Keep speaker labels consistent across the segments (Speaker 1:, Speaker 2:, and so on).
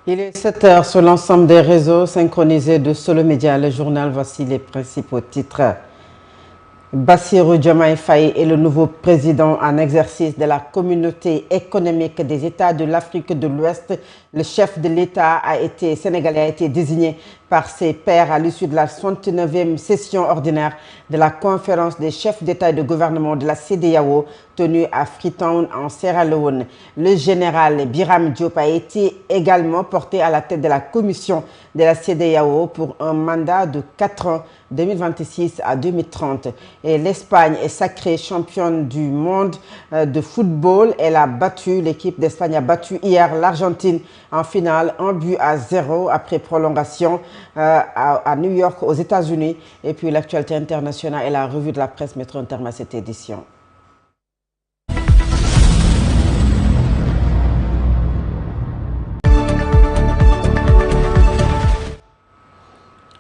Speaker 1: Il est 7 heures sur l'ensemble des réseaux synchronisés de Solo Média. Le journal, voici les principaux titres. Bassirou Diomaye Faye est le nouveau président en exercice de la Communauté économique des États de l'Afrique de l'Ouest. Le chef de l'État sénégalais a été désigné par ses pairs à l'issue de la 69e session ordinaire de la conférence des chefs d'État et de gouvernement de la CEDEAO tenue à Freetown en Sierra Leone. Le général Biram Diop a été également porté à la tête de la commission de la CEDEAO pour un mandat de 4 ans, 2026 à 2030. Et l'Espagne est sacrée championne du monde de football. L'équipe d'Espagne a battu hier l'Argentine en finale 1-0 après prolongation à New York aux États-Unis. Et puis l'actualité internationale et la revue de la presse mettront un terme à cette édition.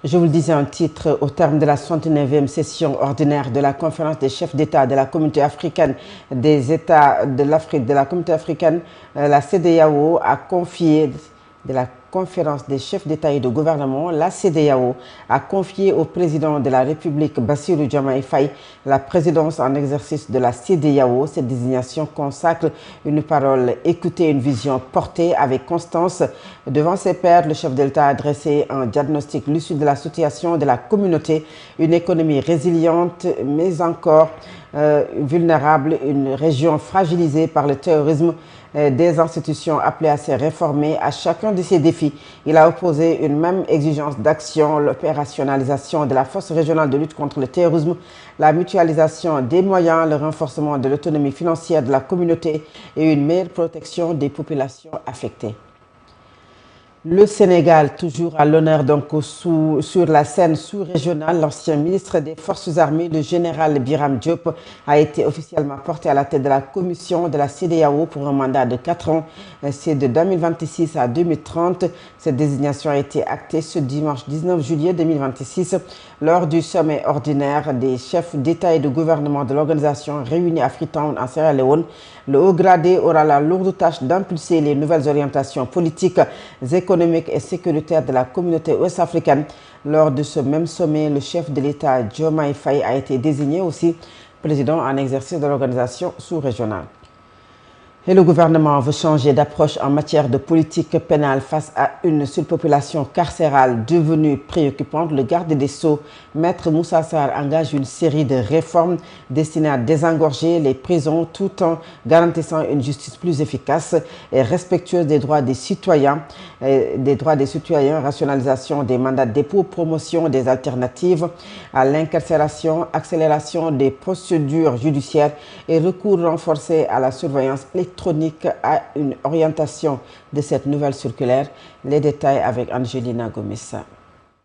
Speaker 1: Je vous le disais en titre, au terme de la 69e session ordinaire de la conférence des chefs d'État de la communauté africaine des États de l'Afrique, de la communauté africaine, la CEDEAO a confié de la conférence des chefs d'État et de gouvernement, la CEDEAO a confié au président de la République, Bassirou Diomaye Faye, la présidence en exercice de la CEDEAO. Cette désignation consacre une parole écoutée, une vision portée avec constance. Devant ses pairs, le chef de l'État a dressé un diagnostic lucide de la situation de la communauté, une économie résiliente, mais encore vulnérable, une région fragilisée par le terrorisme, des institutions appelées à se réformer à chacun de ces défis. Il a opposé une même exigence d'action, l'opérationnalisation de la force régionale de lutte contre le terrorisme, la mutualisation des moyens, le renforcement de l'autonomie financière de la communauté et une meilleure protection des populations affectées. Le Sénégal, toujours à l'honneur donc sur la scène sous-régionale, l'ancien ministre des Forces armées, le général Biram Diop, a été officiellement porté à la tête de la commission de la CEDEAO pour un mandat de 4 ans. C'est de 2026 à 2030. Cette désignation a été actée ce dimanche 19 juillet 2026 lors du sommet ordinaire des chefs d'État et de gouvernement de l'organisation réunie à Freetown en Sierra Leone. Le haut gradé aura la lourde tâche d'impulser les nouvelles orientations politiques, économiques et sécuritaires de la communauté ouest-africaine. Lors de ce même sommet, le chef de l'État, Diomaye Faye, a été désigné aussi président en exercice de l'organisation sous-régionale. Et le gouvernement veut changer d'approche en matière de politique pénale face à une surpopulation carcérale devenue préoccupante. Le garde des Sceaux, Maître Moussa Sarr, engage une série de réformes destinées à désengorger les prisons tout en garantissant une justice plus efficace et respectueuse des droits des citoyens, rationalisation des mandats de dépôt, promotion des alternatives à l'incarcération, accélération des procédures judiciaires et recours renforcé à la surveillance électronique à une orientation de cette nouvelle circulaire. Les détails avec Angelina Gomessa.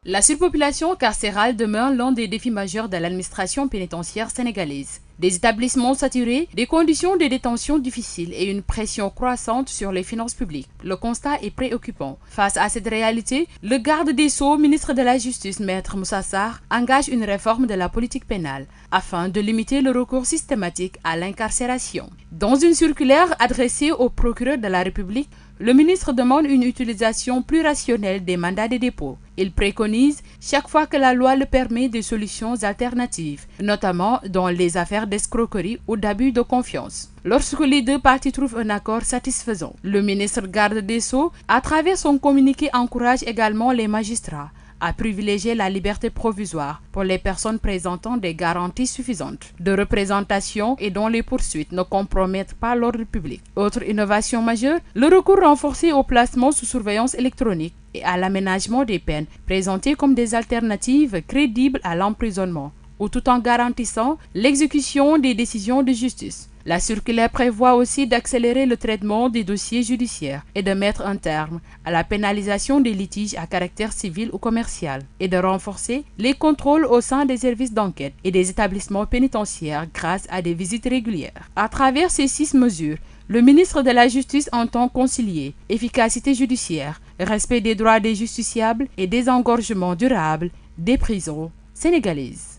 Speaker 2: La surpopulation carcérale demeure l'un des défis majeurs de l'administration pénitentiaire sénégalaise. Des établissements saturés, des conditions de détention difficiles et une pression croissante sur les finances publiques. Le constat est préoccupant. Face à cette réalité, le garde des Sceaux, ministre de la Justice, Maître Moussa Sarr, engage une réforme de la politique pénale afin de limiter le recours systématique à l'incarcération. Dans une circulaire adressée au procureur de la République, le ministre demande une utilisation plus rationnelle des mandats de dépôt. Il préconise, chaque fois que la loi le permet, des solutions alternatives, notamment dans les affaires d'escroquerie ou d'abus de confiance. Lorsque les deux parties trouvent un accord satisfaisant, le ministre garde des Sceaux, à travers son communiqué, encourage également les magistrats à privilégier la liberté provisoire pour les personnes présentant des garanties suffisantes de représentation et dont les poursuites ne compromettent pas l'ordre public. Autre innovation majeure, le recours renforcé au placement sous surveillance électronique et à l'aménagement des peines, présenté comme des alternatives crédibles à l'emprisonnement, ou tout en garantissant l'exécution des décisions de justice. La circulaire prévoit aussi d'accélérer le traitement des dossiers judiciaires et de mettre un terme à la pénalisation des litiges à caractère civil ou commercial et de renforcer les contrôles au sein des services d'enquête et des établissements pénitentiaires grâce à des visites régulières. À travers ces 6 mesures, le ministre de la Justice entend concilier efficacité judiciaire, respect des droits des justiciables et désengorgement durable des prisons sénégalaises.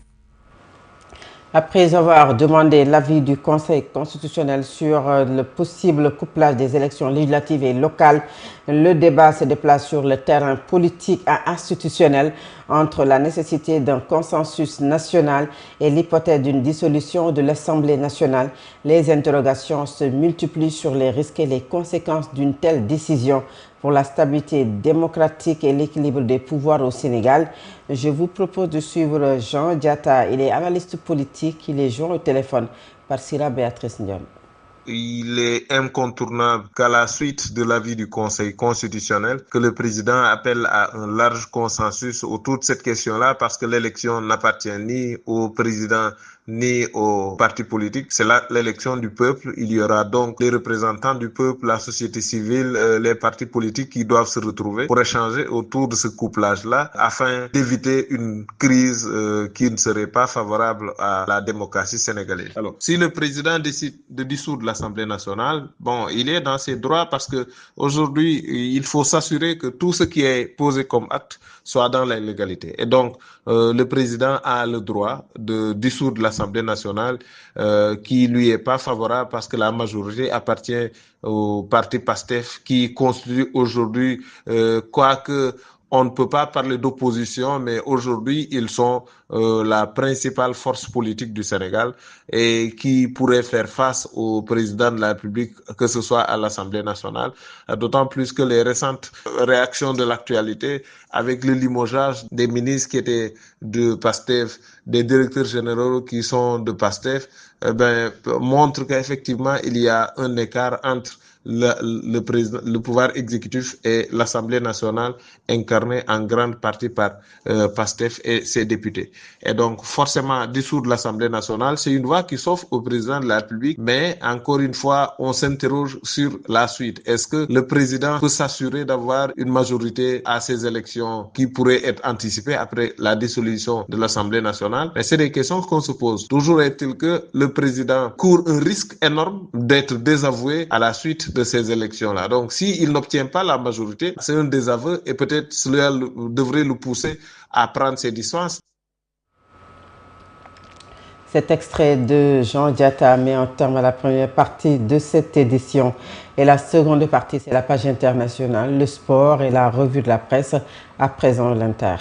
Speaker 1: Après avoir demandé l'avis du Conseil constitutionnel sur le possible couplage des élections législatives et locales, le débat se déplace sur le terrain politique et institutionnel entre la nécessité d'un consensus national et l'hypothèse d'une dissolution de l'Assemblée nationale. Les interrogations se multiplient sur les risques et les conséquences d'une telle décision pour la stabilité démocratique et l'équilibre des pouvoirs au Sénégal. Je vous propose de suivre Jean Diatta. Il est analyste politique. Il est joint au téléphone par Sira Béatrice Ndion.
Speaker 3: Il est incontournable qu'à la suite de l'avis du Conseil constitutionnel, que le président appelle à un large consensus autour de cette question-là, parce que l'élection n'appartient ni au président ni aux partis politiques. C'est l'élection du peuple. Il y aura donc les représentants du peuple, la société civile, les partis politiques qui doivent se retrouver pour échanger autour de ce couplage-là afin d'éviter une crise qui ne serait pas favorable à la démocratie sénégalaise. Alors, si le président décide de dissoudre l'Assemblée nationale, bon, il est dans ses droits parce que aujourd'hui, il faut s'assurer que tout ce qui est posé comme acte soit dans la légalité. Et donc, le président a le droit de dissoudre l'Assemblée nationale qui lui est pas favorable parce que la majorité appartient au parti PASTEF qui constitue aujourd'hui, quoique on ne peut pas parler d'opposition, mais aujourd'hui, ils sont la principale force politique du Sénégal et qui pourrait faire face au président de la République, que ce soit à l'Assemblée nationale, d'autant plus que les récentes réactions de l'actualité avec le limogeage des ministres qui étaient de PASTEF, des directeurs généraux qui sont de PASTEF, montrent qu'effectivement, il y a un écart entre le pouvoir exécutif et l'Assemblée nationale incarnée en grande partie par PASTEF et ses députés. Et donc, forcément, dissoudre l'Assemblée nationale, c'est une voie qui s'offre au président de la République, mais encore une fois, on s'interroge sur la suite. Est-ce que le président peut s'assurer d'avoir une majorité à ces élections qui pourraient être anticipées après la dissolution de l'Assemblée nationale? Mais c'est des questions qu'on se pose. Toujours est-il que le président court un risque énorme d'être désavoué à la suite de ces élections-là. Donc, s'il n'obtient pas la majorité, c'est un désaveu et peut-être cela devrait le pousser à prendre ses distances.
Speaker 1: Cet extrait de Jean Diatta met en terme à la première partie de cette édition. Et la seconde partie, c'est la page internationale, le sport et la revue de la presse. À présent, l'Inter.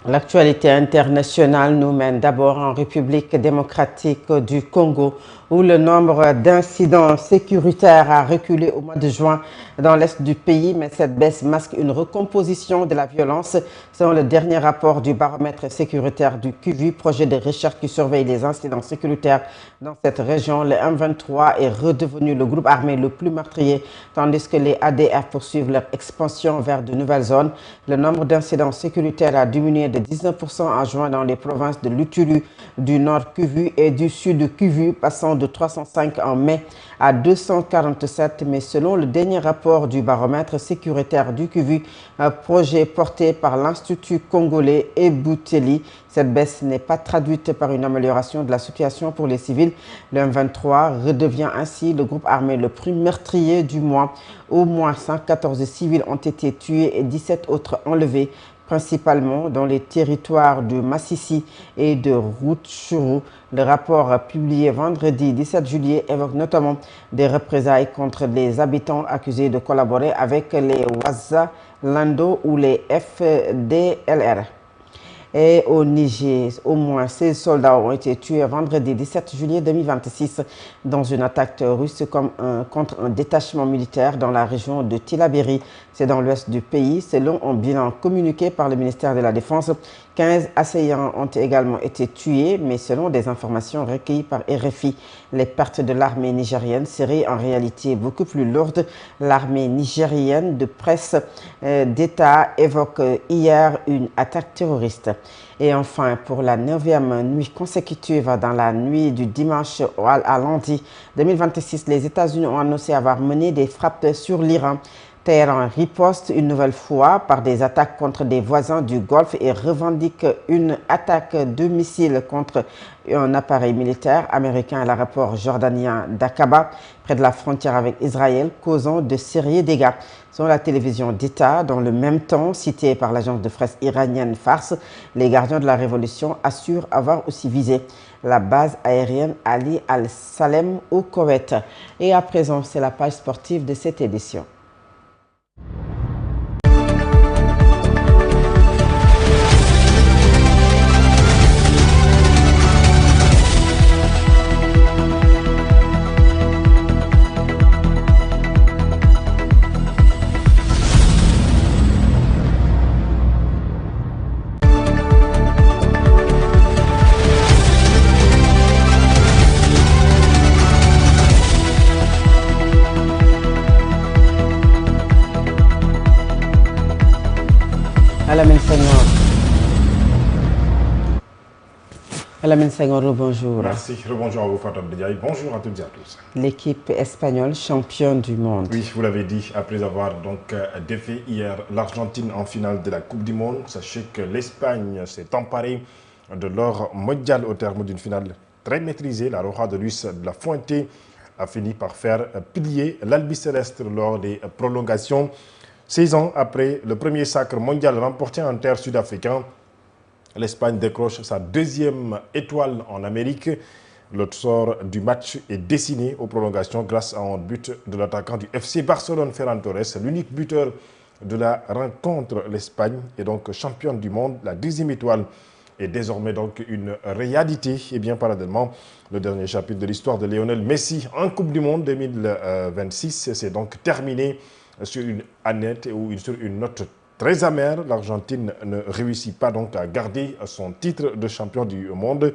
Speaker 1: L'actualité internationale nous mène d'abord en République démocratique du Congo, où le nombre d'incidents sécuritaires a reculé au mois de juin dans l'est du pays, mais cette baisse masque une recomposition de la violence, selon le dernier rapport du baromètre sécuritaire du QVU, projet de recherche qui surveille les incidents sécuritaires dans cette région. Le M23 est redevenu le groupe armé le plus meurtrier, tandis que les ADF poursuivent leur expansion vers de nouvelles zones. Le nombre d'incidents sécuritaires a diminué de 19% en juin dans les provinces de l'Utulu, du Nord Kivu et du Sud Kivu, passant de 305 en mai à 247. Mais selon le dernier rapport du baromètre sécuritaire du Kivu, un projet porté par l'Institut congolais Ebouteli, cette baisse n'est pas traduite par une amélioration de la situation pour les civils. Le M23 redevient ainsi le groupe armé le plus meurtrier du mois. Au moins 114 civils ont été tués et 17 autres enlevés, principalement dans les territoires de Massissi et de Rutshuru. Le rapport publié vendredi 17 juillet évoque notamment des représailles contre les habitants accusés de collaborer avec les Wazalando ou les FDLR. Et au Niger, au moins 16 soldats ont été tués vendredi 17 juillet 2026 dans une attaque russe contre un détachement militaire dans la région de Tillabéri. C'est dans l'ouest du pays. Selon un bilan communiqué par le ministère de la Défense, 15 assaillants ont également été tués, mais selon des informations recueillies par RFI, les pertes de l'armée nigérienne seraient en réalité beaucoup plus lourdes. L'armée nigérienne de presse d'État évoque hier une attaque terroriste. Et enfin, pour la 9e nuit consécutive, dans la nuit du dimanche à lundi 2026, les États-Unis ont annoncé avoir mené des frappes sur l'Iran. Téhéran riposte une nouvelle fois par des attaques contre des voisins du Golfe et revendique une attaque de missiles contre un appareil militaire américain à l'aéroport jordanien d'Aqaba, près de la frontière avec Israël, causant de sérieux dégâts. Selon la télévision d'État, dans le même temps, citée par l'agence de presse iranienne Fars, les gardiens de la révolution assurent avoir aussi visé la base aérienne Ali Al-Salem au Koweït. Et à présent, c'est la page sportive de cette édition. Lamine Senghor, bonjour.
Speaker 4: Merci, rebonjour à vous Fatou Abdiaye, bonjour à toutes et à tous.
Speaker 1: L'équipe espagnole championne du monde.
Speaker 4: Oui, vous l'avez dit, après avoir donc défait hier l'Argentine en finale de la Coupe du Monde, sachez que l'Espagne s'est emparée de l'or mondial au terme d'une finale très maîtrisée. La Roja de Luis de la Fuente a fini par faire plier l'Albiceleste lors des prolongations. 16 ans après le premier sacre mondial remporté en terre sud-africain, l'Espagne décroche sa deuxième étoile en Amérique. Le sort du match est dessiné aux prolongations grâce à un but de l'attaquant du FC Barcelone, Ferran Torres, l'unique buteur de la rencontre. L'Espagne est donc championne du monde. La deuxième étoile est désormais donc une réalité. Et bien parallèlement, le dernier chapitre de l'histoire de Lionel Messi en Coupe du Monde 2026 s'est donc terminé sur une note très amère. L'Argentine ne réussit pas donc à garder son titre de champion du monde.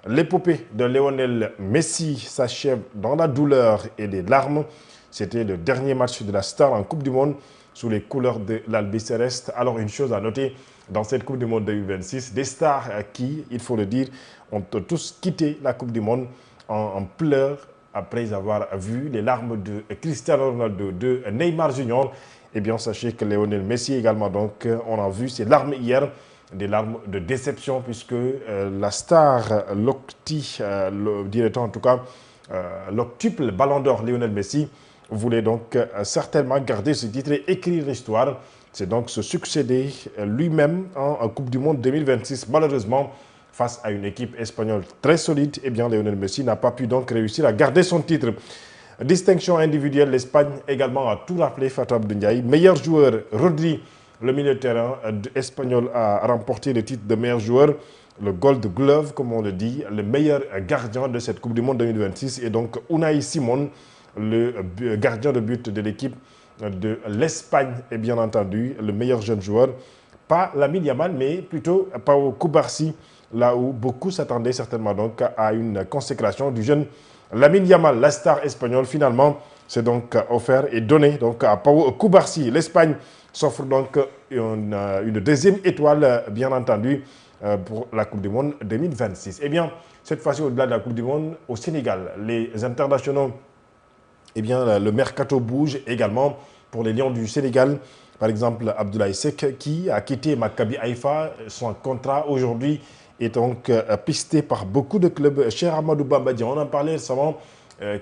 Speaker 4: L'épopée de Lionel Messi s'achève dans la douleur et les larmes. C'était le dernier match de la star en Coupe du Monde sous les couleurs de l'Albiceleste. Alors une chose à noter, dans cette Coupe du Monde 2026, des stars qui, il faut le dire, ont tous quitté la Coupe du Monde en pleurs après avoir vu les larmes de Cristiano Ronaldo, de Neymar Junior. Eh bien, sachez que Lionel Messi également, donc, on a vu ses larmes hier, des larmes de déception, puisque la star, l'octuple ballon d'or Lionel Messi, voulait donc certainement garder ce titre et écrire l'histoire. C'est donc se succéder lui-même en Coupe du Monde 2026. Malheureusement, face à une équipe espagnole très solide, eh bien, Lionel Messi n'a pas pu donc réussir à garder son titre. Distinction individuelle, l'Espagne également a tout rappelé, Fatou Abdiaye. Meilleur joueur, Rodri, le milieu de terrain espagnol, a remporté le titre de meilleur joueur, le Gold Glove, comme on le dit. Le meilleur gardien de cette Coupe du Monde 2026 est donc Unai Simón, le gardien de but de l'équipe de l'Espagne, et bien entendu le meilleur jeune joueur. Pas Lamine Yamal, mais plutôt Pau Cubarsí, là où beaucoup s'attendaient certainement donc à une consécration du jeune Lamine Yamal, la star espagnole. Finalement, c'est donc offert et donné donc à Pau Cubarsí. L'Espagne s'offre donc une deuxième étoile, bien entendu, pour la Coupe du Monde 2026. Eh bien, cette fois-ci, au-delà de la Coupe du Monde, au Sénégal, les internationaux, eh bien, le mercato bouge également pour les Lions du Sénégal. Par exemple, Abdoulaye Seck, qui a quitté Maccabi Haïfa, son contrat aujourd'hui est donc pisté par beaucoup de clubs. Cher Amadou Bamba Dieng, on en parlait récemment,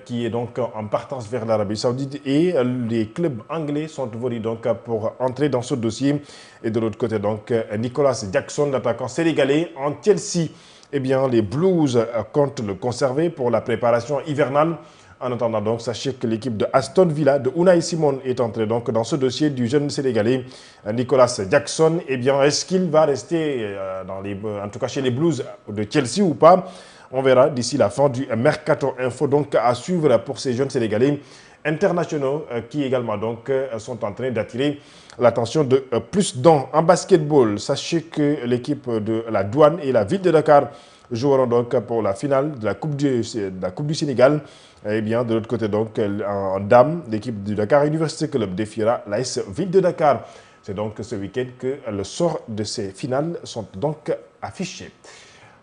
Speaker 4: qui est donc en partance vers l'Arabie Saoudite, et les clubs anglais sont venus donc pour entrer dans ce dossier. Et de l'autre côté, donc, Nicolas Jackson, l'attaquant sénégalais, en Chelsea. Eh bien, les Blues comptent le conserver pour la préparation hivernale. En attendant donc, sachez que l'équipe de Aston Villa, de Unai Simón, est entrée donc dans ce dossier du jeune Sénégalais Nicolas Jackson. Eh bien, est-ce qu'il va rester en tout cas chez les Blues de Chelsea ou pas? On verra d'ici la fin du Mercato Info, donc à suivre pour ces jeunes Sénégalais internationaux qui également donc sont en train d'attirer l'attention de plus d'un. En basketball, sachez que l'équipe de la Douane et la ville de Dakar joueront donc pour la finale de la Coupe du Sénégal. Et bien, de l'autre côté, donc, en dames, l'équipe du Dakar Université Club défiera l'AS Ville de Dakar. C'est donc ce week-end que le sort de ces finales sont donc affichés.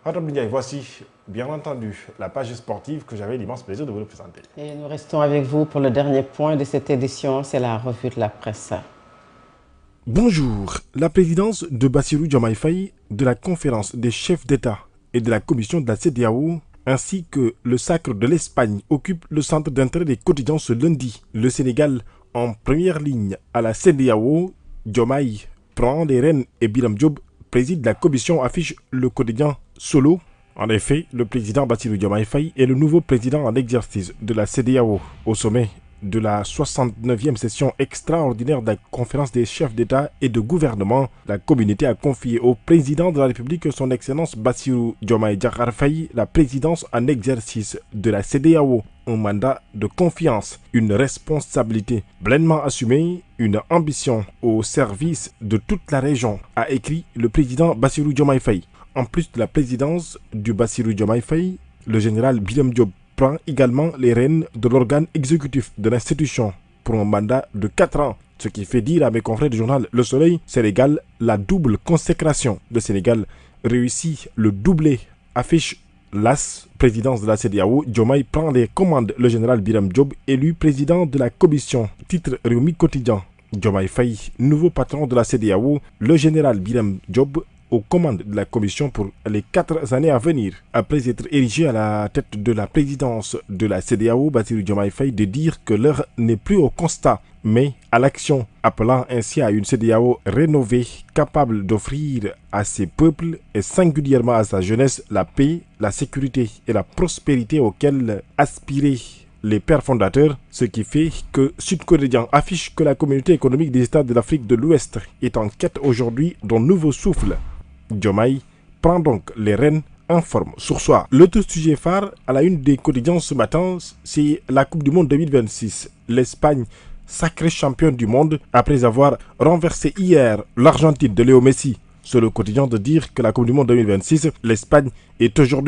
Speaker 4: Madame Ndiaye, voici bien entendu la page sportive que j'avais l'immense plaisir de vous présenter.
Speaker 1: Et nous restons avec vous pour le dernier point de cette édition, c'est la revue de la presse.
Speaker 4: Bonjour. La présidence de Bassirou Diomaye Faye, de la conférence des chefs d'État et de la commission de la CEDEAO, ainsi que le sacre de l'Espagne occupent le centre d'intérêt des quotidiens ce lundi. Le Sénégal en première ligne à la CEDEAO, Diomaye prend les rênes et Biram Diop préside la commission, affiche le quotidien Solo. En effet, le président Bassirou Diomaye Faye est le nouveau président en exercice de la CEDEAO. Au sommet de la 69e session extraordinaire de la conférence des chefs d'État et de gouvernement, la communauté a confié au président de la République, son Excellence Bassirou Diomaye Diakhar Faye, la présidence en exercice de la CEDEAO. Un mandat de confiance, une responsabilité pleinement assumée, une ambition au service de toute la région, a écrit le président Bassirou Diomaye Faye. En plus de la présidence du Bassirou Diomaye Faye, le général Biram Diop prend également les rênes de l'organe exécutif de l'institution pour un mandat de 4 ans. Ce qui fait dire à mes confrères du journal Le Soleil, Sénégal, la double consécration. Le Sénégal réussit le doublé, affiche l'AS, présidence de la CEDEAO. Diomaye prend les commandes. Le général Biram Diop, élu président de la commission. Titre Rewmi Quotidien. Diomaye Faye, nouveau patron de la CEDEAO. Le général Biram Diop aux commandes de la commission pour les 4 années à venir. Après être érigé à la tête de la présidence de la CEDEAO, Bassirou Diomaye Faye de dire que l'heure n'est plus au constat, mais à l'action, appelant ainsi à une CEDEAO rénovée, capable d'offrir à ses peuples et singulièrement à sa jeunesse la paix, la sécurité et la prospérité auxquelles aspiraient les pères fondateurs, ce qui fait que Sud Quotidien affiche que la communauté économique des États de l'Afrique de l'Ouest est en quête aujourd'hui d'un nouveau souffle. Diomaye prend donc les rênes, informe Source A. L'autre sujet phare à la une des quotidiens ce matin, c'est la Coupe du Monde 2026. L'Espagne, sacrée championne du monde, après avoir renversé hier l'Argentine de Léo Messi. Sur le quotidien de dire que la Coupe du Monde 2026, l'Espagne est aujourd'hui